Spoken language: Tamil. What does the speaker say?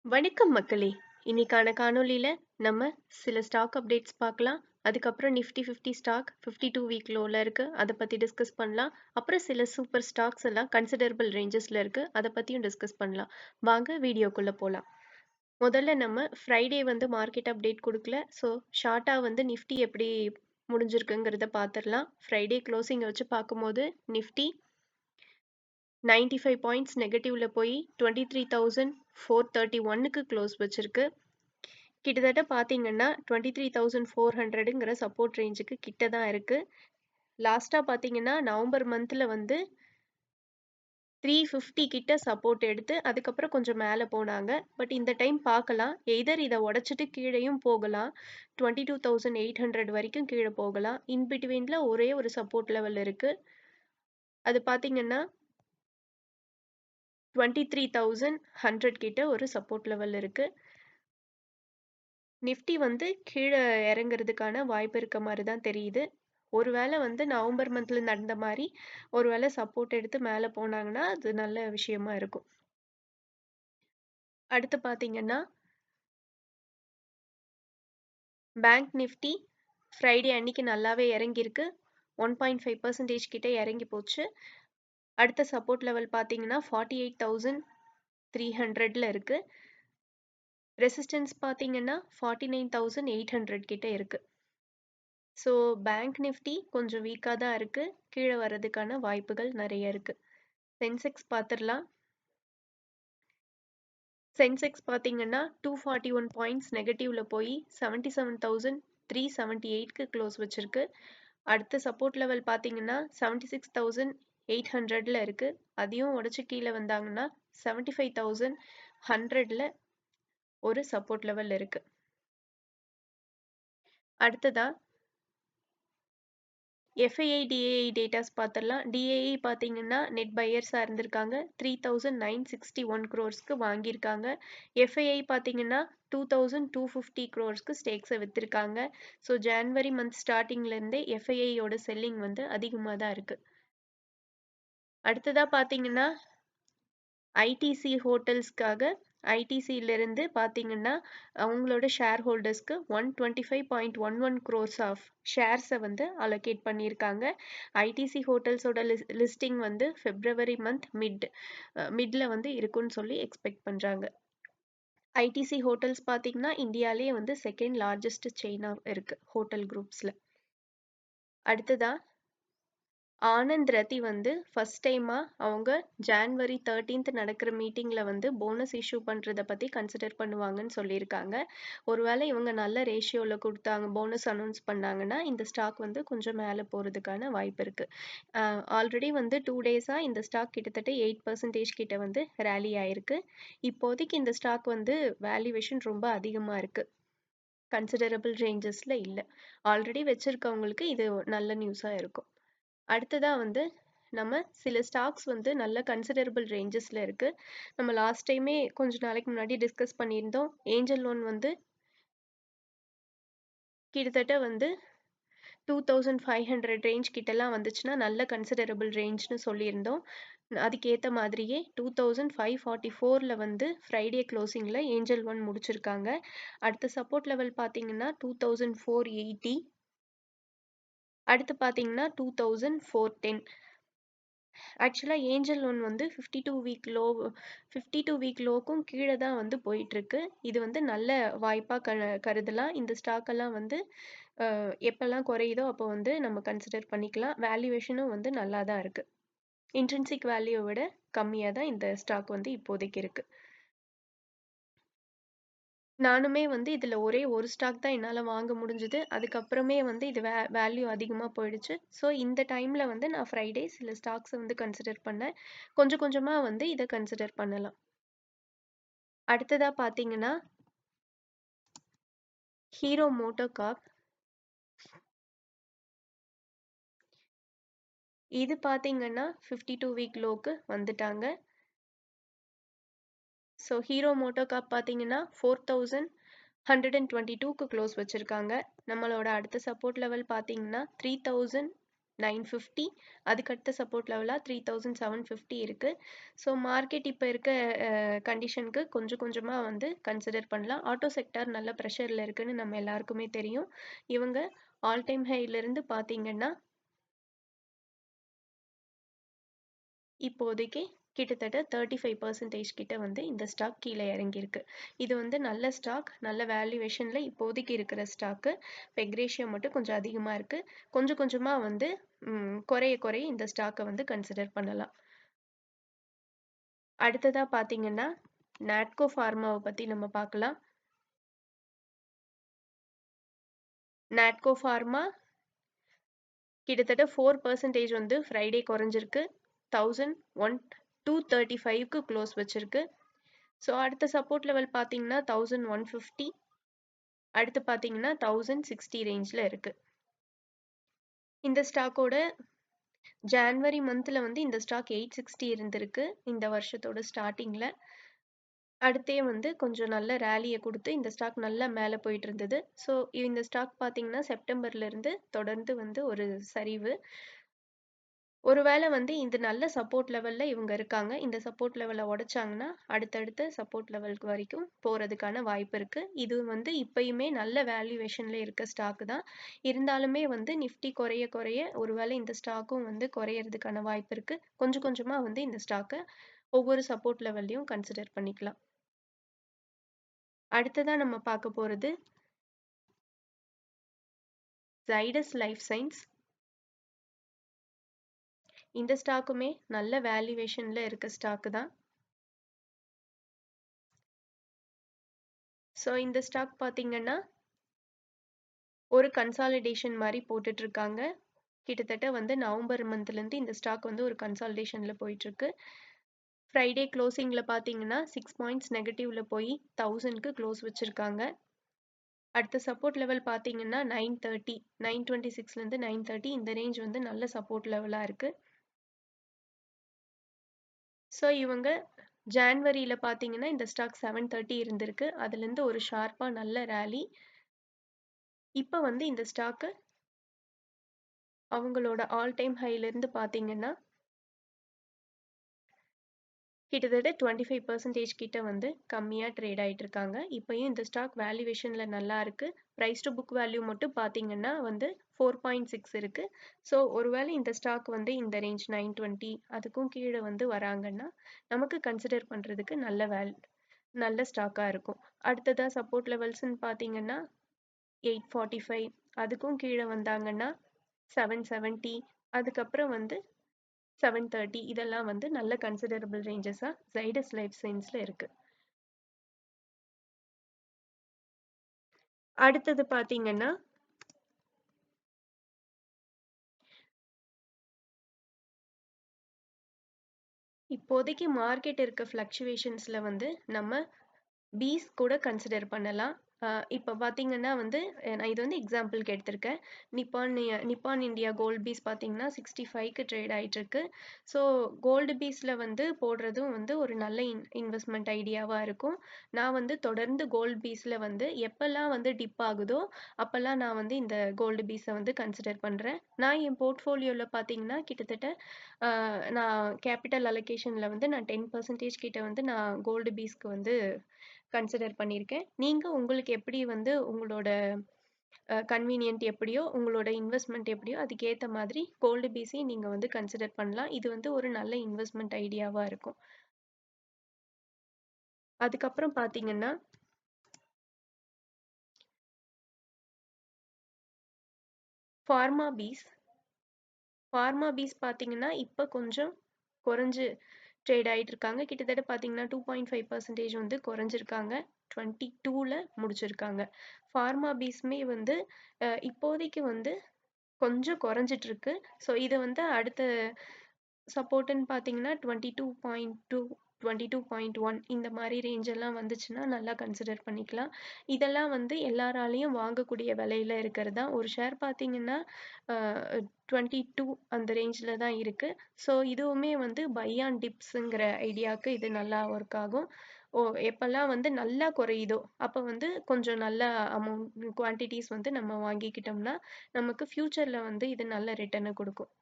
வணக்கம் மக்களே! இன்னைக்கான காணொளியில நம்ம சில ஸ்டாக் அப்டேட்ஸ் பார்க்கலாம். அதுக்கப்புறம் நிஃப்டி 50 ஸ்டாக் 52 வீக் லோல இருக்கு. அத பத்தி டிஸ்கஸ் பண்ணலாம். அப்புறம் சில சூப்பர் ஸ்டாக்ஸ் எல்லாம் கன்சிடரபிள் ரேஞ்சஸ்ல இருக்கு. அத பத்தியும் டிஸ்கஸ் பண்ணலாம். வாங்க வீடியோக்குள்ள போலாம். முதல்ல நம்ம ஃப்ரைடே வந்து மார்க்கெட் அப்டேட் குடுக்கல. ஸோ ஷார்ட்டா வந்து நிஃப்டி எப்படி முடிஞ்சிருக்குங்கிறத பார்த்துரலாம். ஃப்ரைடே க்ளோசிங் வச்சு பார்க்கும்போது நிஃப்டி 95 பாயிண்ட்ஸ் நெகட்டிவ்ல போய் 23,431க்கு க்ளோஸ் வச்சிருக்கு. கிட்டத்தட்ட பார்த்தீங்கன்னா 23,400ங்கிற சப்போர்ட் ரேஞ்சுக்கு கிட்ட தான் இருக்கு. லாஸ்டா பார்த்தீங்கன்னா நவம்பர் மந்த்ல வந்து 350 கிட்ட சப்போர்ட் எடுத்து அதுக்கப்புறம் கொஞ்சம் மேல போனாங்க. பட் இந்த டைம் பார்க்கலாம். எய்தர் இத உடைச்சிட்டு கீழயும் போகலாம். 22,800 வரைக்கும் கீழ போகலாம். இன் பிட்வீன்ல ஒரே ஒரு சப்போர்ட் லெவல் இருக்கு. அது பார்த்தீங்கன்னா 23,100 கிட்ட ஒரு சப்போர்ட் லெவல் இருக்கு. நிஃப்டி வந்து கீழ இறங்குறதுக்கான வாய்ப்பு இருக்க மாரி தான் தெரியுது. ஒருவேளை வந்து நவம்பர் மந்த்ல நடந்த மாரி ஒருவேளை சப்போர்ட் எடுத்து மேல போனாங்கன்னா, அது நல்ல விஷயமா இருக்கும். அடுத்து பார்த்தீங்கன்னா, பேங்க் நிஃப்டி ஃப்ரைடே அன்னைக்கு நல்லாவே இறங்கியிருக்கு. 1.5% கிட்ட இறங்கி போச்சு. அடுத்த சப்போர்ட் லெவல் பார்த்தீங்கன்னா 48,300ல இருக்கு. ரெசிஸ்டன்ஸ் பார்த்தீங்கன்னா 49,800 கிட்ட இருக்கு. ஸோ பேங்க் நிஃப்டி கொஞ்சம் வீக்கா தான் இருக்கு. கீழ வர்றதுக்கான வாய்ப்புகள் நெறைய இருக்கு. சென்செக்ஸ் பார்த்துரலாம். சென்செக்ஸ் பார்த்தீங்கன்னா 241 பாயிண்ட்ஸ் நெகட்டிவ்ல போய் 77,378க்கு க்ளோஸ் வச்சிருக்கு. அடுத்த சப்போர்ட் லெவல் பார்த்தீங்கன்னா 76,800ல இருக்கு. அதையும் உடைச்சு கீழ வந்தாங்கன்னா 75,100ல ஒரு சப்போர்ட் லெவல் இருக்கு. அடுத்ததா FII, DAI டேட்டாஸ் பார்த்துரலாம். DAI பார்த்தீங்கன்னா நெட் பையர்ஸா இருந்திருக்காங்க. 3,961 crores வாங்கியிருக்காங்க. FII பார்த்தீங்கன்னா 2,250 crores ஸ்டேக்ஸை வித்திருக்காங்க. ஸோ ஜான்வரி மந்த் ஸ்டார்டிங்ல இருந்தே FII யோட செல்லிங் வந்து அதிகமா தான் இருக்கு. அடுத்ததா பார்த்தீங்கன்னா ஐடிசி ஹோட்டல்ஸ்க்காக ஐடிசியிலிருந்து பார்த்தீங்கன்னா அவங்களோட ஷேர் ஹோல்டர்ஸ்க்கு 125.11 crores ஆஃப் ஷேர்ஸை வந்து அலோகேட் பண்ணியிருக்காங்க. ஐடிசி ஹோட்டல்ஸோட லிஸ்டிங் வந்து பிப்ரவரி மந்த் மிட்ல வந்து இருக்குன்னு சொல்லி எக்ஸ்பெக்ட் பண்றாங்க. ஐடிசி ஹோட்டல்ஸ் பார்த்தீங்கன்னா இந்தியாலேயே வந்து செகண்ட் லார்ஜஸ்ட் செயினா இருக்கு ஹோட்டல் குரூப்ஸ்ல. அடுத்ததா ஆனந்த் ரத்தி வந்து ஃபர்ஸ்ட் டைமா அவங்க ஜான்வரி 13th நடக்கிற மீட்டிங்ல வந்து போனஸ் இஷ்யூ பண்றத பத்தி கன்சிடர் பண்ணுவாங்கன்னு சொல்லியிருக்காங்க. ஒருவேளை இவங்க நல்ல ரேஷியோல கொடுத்தாங்க போனஸ் அனௌன்ஸ் பண்ணாங்கன்னா இந்த ஸ்டாக் வந்து கொஞ்சம் மேல போறதுக்கான வாய்ப்பு இருக்கு. ஆல்ரெடி வந்து 2 டேஸா இந்த ஸ்டாக் கிட்டத்தட்ட 8% கிட்ட வந்து ரேலி ஆயிருக்கு. இப்போதைக்கு இந்த ஸ்டாக் வந்து வேல்யூவேஷன் ரொம்ப அதிகமா இருக்கு. கன்சிடரபிள் ரேஞ்சஸ்ல இல்ல. ஆல்ரெடி வச்சிருக்கவங்களுக்கு இது நல்ல நியூஸா இருக்கும். அடுத்ததா வந்து நம்ம சில ஸ்டாக்ஸ் வந்து நல்ல கன்சிடரபிள் ரேஞ்சஸ்ல இருக்கு. நம்ம லாஸ்ட் டைமே கொஞ்ச நாளைக்கு முன்னாடி டிஸ்கஸ் பண்ணியிருந்தோம். ஏஞ்சல் லோன் வந்து கிட்டத்தட்ட வந்து 2,500 ரேஞ்ச் கிட்டலாம் வந்துச்சுன்னா நல்ல கன்சிடரபிள் ரேஞ்ச்னு சொல்லியிருந்தோம். அதுக்கேத்த மாதிரியே 2,544ல வந்து ஃப்ரைடே க்ளோசிங்ல ஏஞ்சல் ஒன் முடிச்சிருக்காங்க. அடுத்த சப்போர்ட் லெவல் பார்த்தீங்கன்னா 2,480. அடுத்து பார்த்தீங்கன்னா 2,410. ஆக்சுவலா ஏஞ்சல் ஒன் வந்து 52 வீக் லோக்கும் கீழே தான் வந்து போயிட்டு இருக்கு. இது வந்து நல்ல வாய்ப்பா கருதலாம். இந்த ஸ்டாக் எல்லாம் வந்து எப்பெல்லாம் குறையுதோ அப்போ வந்து நம்ம கன்சிடர் பண்ணிக்கலாம். வேல்யூவேஷனும் வந்து நல்லா தான் இருக்கு. இன்ட்ரின்சிக் வேல்யூவை விட கம்மியா தான் இந்த ஸ்டாக் வந்து இப்போதைக்கு இருக்கு. நானுமே வந்து இதுல ஒரே ஒரு ஸ்டாக் தான் என்னால வாங்க முடிஞ்சது. அதுக்கப்புறமே வந்து இது வேல்யூ அதிகமா போயிடுச்சு. ஸோ இந்த டைம்ல வந்து நான் ஃப்ரைடே சில ஸ்டாக்ஸை வந்து கன்சிடர் பண்ணேன். கொஞ்சம் கொஞ்சமா வந்து இதை கன்சிடர் பண்ணலாம். அடுத்ததா பார்த்தீங்கன்னா ஹீரோ மோட்டோகார்ப். இது பார்த்தீங்கன்னா 52 வீக் லோக்கு வந்துட்டாங்க. ஸோ ஹீரோ மோட்டோகார்ப் பார்த்தீங்கன்னா 4,122க்கு க்ளோஸ் வச்சிருக்காங்க. நம்மளோட அடுத்த சப்போர்ட் லெவல் பார்த்தீங்கன்னா 3,000 950. அதுக்கடுத்த சப்போர்ட் லெவலாக 3750 இருக்குது. ஸோ மார்க்கெட் இப்போ இருக்க கண்டிஷனுக்கு கொஞ்சம் கொஞ்சமாக வந்து கன்சிடர் பண்ணலாம். ஆட்டோ செக்டார் நல்ல ப்ரெஷரில் இருக்குன்னு நம்ம எல்லாருக்குமே தெரியும். இவங்க ஆல் டைம் ஹைலேருந்து பார்த்தீங்கன்னா இப்போதைக்கு கிட்டத்தட்ட 35% கிட்ட வந்து இந்த ஸ்டாக் கீழே இறங்கியிருக்கு. இது வந்து நல்ல ஸ்டாக், நல்ல வேல்யூவேஷனில் இப்போதைக்கு இருக்கிற ஸ்டாக்கு. பெக் ரேஷியோ மட்டும் கொஞ்சம் அதிகமாக இருக்குது. கொஞ்சம் கொஞ்சமாக வந்து குறைய குறைய இந்த ஸ்டாக்கை வந்து கன்சிடர் பண்ணலாம். அடுத்ததாக பார்த்தீங்கன்னா நாட்கோ ஃபார்மாவை பற்றி நம்ம பார்க்கலாம். நாட்கோ ஃபார்மா கிட்டத்தட்ட 4% வந்து ஃப்ரைடே குறைஞ்சிருக்கு. 11,235க்கு க்ளோஸ் வச்சிருக்கு. ஸோ அடுத்த சப்போர்ட் லெவல் பார்த்தீங்கன்னா 1150. அடுத்து பார்த்தீங்கன்னா 1060 ரேஞ்சில் இருக்கு. இந்த ஸ்டாக்கோட ஜான்வரி மந்த்தில் வந்து இந்த ஸ்டாக் 860 இருந்திருக்கு இந்த வருஷத்தோட ஸ்டார்டிங்கில். அடுத்தே வந்து கொஞ்சம் நல்ல ரேலியை கொடுத்து இந்த ஸ்டாக் நல்லா மேலே போயிட்டு இருந்தது. ஸோ இந்த ஸ்டாக் பார்த்தீங்கன்னா செப்டம்பர்லேருந்து தொடர்ந்து வந்து ஒரு சரிவு. ஒருவேளை வந்து இந்த நல்ல சப்போர்ட் லெவலில் இவங்க இருக்காங்க. இந்த சப்போர்ட் லெவலை உடைச்சாங்கன்னா அடுத்தடுத்த சப்போர்ட் லெவலுக்கு வரைக்கும் போகிறதுக்கான வாய்ப்பு இருக்குது. இது வந்து இப்பயுமே நல்ல வேல்யூவேஷனில் இருக்க ஸ்டாக்கு தான். இருந்தாலுமே வந்து நிஃப்டி குறைய குறைய ஒருவேளை இந்த ஸ்டாக்கும் வந்து குறையிறதுக்கான வாய்ப்பு இருக்குது. கொஞ்சம் கொஞ்சமாக வந்து இந்த ஸ்டாக்கை ஒவ்வொரு சப்போர்ட் லெவல்லையும் கன்சிடர் பண்ணிக்கலாம். அடுத்ததாக நம்ம பார்க்க போகிறது ஜைடஸ் லைஃப் சயின்ஸ். இந்த ஸ்டாக்குமே நல்ல வேல்யூவேஷனில் இருக்க ஸ்டாக்கு தான். ஸோ இந்த ஸ்டாக் பார்த்தீங்கன்னா ஒரு கன்சாலிடேஷன் மாதிரி போட்டுட்டு இருக்காங்க. கிட்டத்தட்ட வந்து நவம்பர் மந்த்லேருந்து இந்த ஸ்டாக் வந்து ஒரு கன்சாலிடேஷனில் போயிட்டுருக்கு. ஃப்ரைடே க்ளோசிங்கில் பார்த்தீங்கன்னா 6 பாயிண்ட்ஸ் நெகட்டிவில் போய் 1000க்கு க்ளோஸ் வச்சுருக்காங்க. அடுத்த சப்போர்ட் லெவல் பார்த்தீங்கன்னா 930, 926லேருந்து 930 இந்த ரேஞ்ச் வந்து நல்ல சப்போர்ட் லெவலாக இருக்குது. ஸோ இவங்க ஜான்வரியில் பார்த்தீங்கன்னா இந்த ஸ்டாக் 730 இருந்திருக்கு. அதுலேருந்து ஒரு ஷார்ப்பாக நல்ல ரேலி. இப்போ வந்து இந்த ஸ்டாக்கு அவங்களோட ஆல் டைம் ஹைலேருந்து பார்த்தீங்கன்னா கிட்டத்தட்ட 25% கிட்ட வந்து கம்மியாக ட்ரேட் ஆகிட்டு இருக்காங்க. இப்போயும் இந்த ஸ்டாக் வேல்யூவேஷனில் நல்லா இருக்குது. ப்ரைஸ் டு புக் வேல்யூ மட்டும் பார்த்தீங்கன்னா வந்து 4.6 இருக்குது. ஸோ ஒருவேளை இந்த ஸ்டாக் வந்து இந்த ரேஞ்ச் 920 அதுக்கும் கீழே வந்து வராங்கன்னா நமக்கு கன்சிடர் பண்ணுறதுக்கு நல்ல ஸ்டாக்காக இருக்கும். அடுத்ததாக சப்போர்ட் லெவல்ஸ்ன்னு பார்த்தீங்கன்னா 845, அதுக்கும் கீழே வந்தாங்கன்னா 770, அதுக்கப்புறம் வந்து 730 இதெல்லாம் வந்து நல்ல கன்சிடரபிள் ரேஞ்சஸாக ஜைடஸ் லைஃப் சயின்ஸில் இருக்குது. அடுத்தது பார்த்தீங்கன்னா இப்போதைக்கு மார்க்கெட் இருக்க ஃப்ளக்சுவேஷன்ஸில் வந்து நம்ம பீஸ் கூட கன்சிடர் பண்ணலாம். இப்போ பார்த்தீங்கன்னா வந்து நான் இது வந்து எக்ஸாம்பிளுக்கு எடுத்திருக்கேன். நிப்பான் இந்தியா கோல்டு பீஸ் பார்த்தீங்கன்னா 65க்கு ட்ரேட் ஆகிட்டுருக்கு. ஸோ கோல்டு பீஸில் வந்து போடுறதும் வந்து ஒரு நல்ல இன்வெஸ்ட்மெண்ட் ஐடியாவாக இருக்கும். நான் வந்து தொடர்ந்து கோல்டு பீஸில் வந்து எப்போல்லாம் வந்து டிப் ஆகுதோ அப்போல்லாம் நான் வந்து இந்த கோல்டு பீஸை வந்து கன்சிடர் பண்ணுறேன். நான் என் போர்ட்ஃபோலியோவில் பார்த்தீங்கன்னா கிட்டத்தட்ட நான் கேபிட்டல் அலோகேஷனில் வந்து நான் 10% கிட்ட வந்து நான் கோல்டு பீஸ்க்கு வந்து கன்சிடர் பண்ணியிருக்கேன். நீங்கள் உங்களுக்கு எப்படி வந்து உங்களோட கன்வீனியன்ட் எப்படியோ உங்களோட இன்வெஸ்ட்மெண்ட் எப்படியோ அதுக்கேற்ற மாதிரி கோல்டு பீஸையும் நீங்கள் வந்து கன்சிடர் பண்ணலாம். இது வந்து ஒரு நல்ல இன்வெஸ்ட்மெண்ட் ஐடியாவாக இருக்கும். அதுக்கப்புறம் பார்த்தீங்கன்னா ஃபார்மா பீஸ் பார்த்தீங்கன்னா இப்போ கொஞ்சம் குறைஞ்சு ட்ரேட் ஆகிட்டு இருக்காங்க. கிட்டத்தட்ட பார்த்தீங்கன்னா 2.5% வந்து குறைஞ்சிருக்காங்க. 22ல் முடிச்சிருக்காங்க. ஃபார்மா பீஸுமே வந்து இப்போதைக்கு வந்து கொஞ்சம் குறைஞ்சிட்டு இருக்கு. ஸோ இதை வந்து அடுத்த சப்போர்ட்டுன்னு பார்த்தீங்கன்னா 22.2, 22.1 இந்த மாதிரி ரேஞ்செல்லாம் வந்துச்சுன்னா நல்லா கன்சிடர் பண்ணிக்கலாம். இதெல்லாம் வந்து எல்லாராலையும் வாங்கக்கூடிய விலையில் இருக்கிறது தான். ஒரு ஷேர் பார்த்தீங்கன்னா 22 அந்த ரேஞ்சில் தான் இருக்குது. ஸோ இதுவுமே வந்து பை ஆன் டிப்ஸுங்கிற ஐடியாவுக்கு இது நல்லா ஒர்க் ஆகும். எப்போல்லாம் வந்து நல்லா குறையுதோ அப்போ வந்து கொஞ்சம் நல்ல அமௌண்ட் குவான்டிட்டிஸ் வந்து நம்ம வாங்கிக்கிட்டோம்னா நமக்கு ஃப்யூச்சரில் வந்து இது நல்ல ரிட்டர்னை கொடுக்கும்.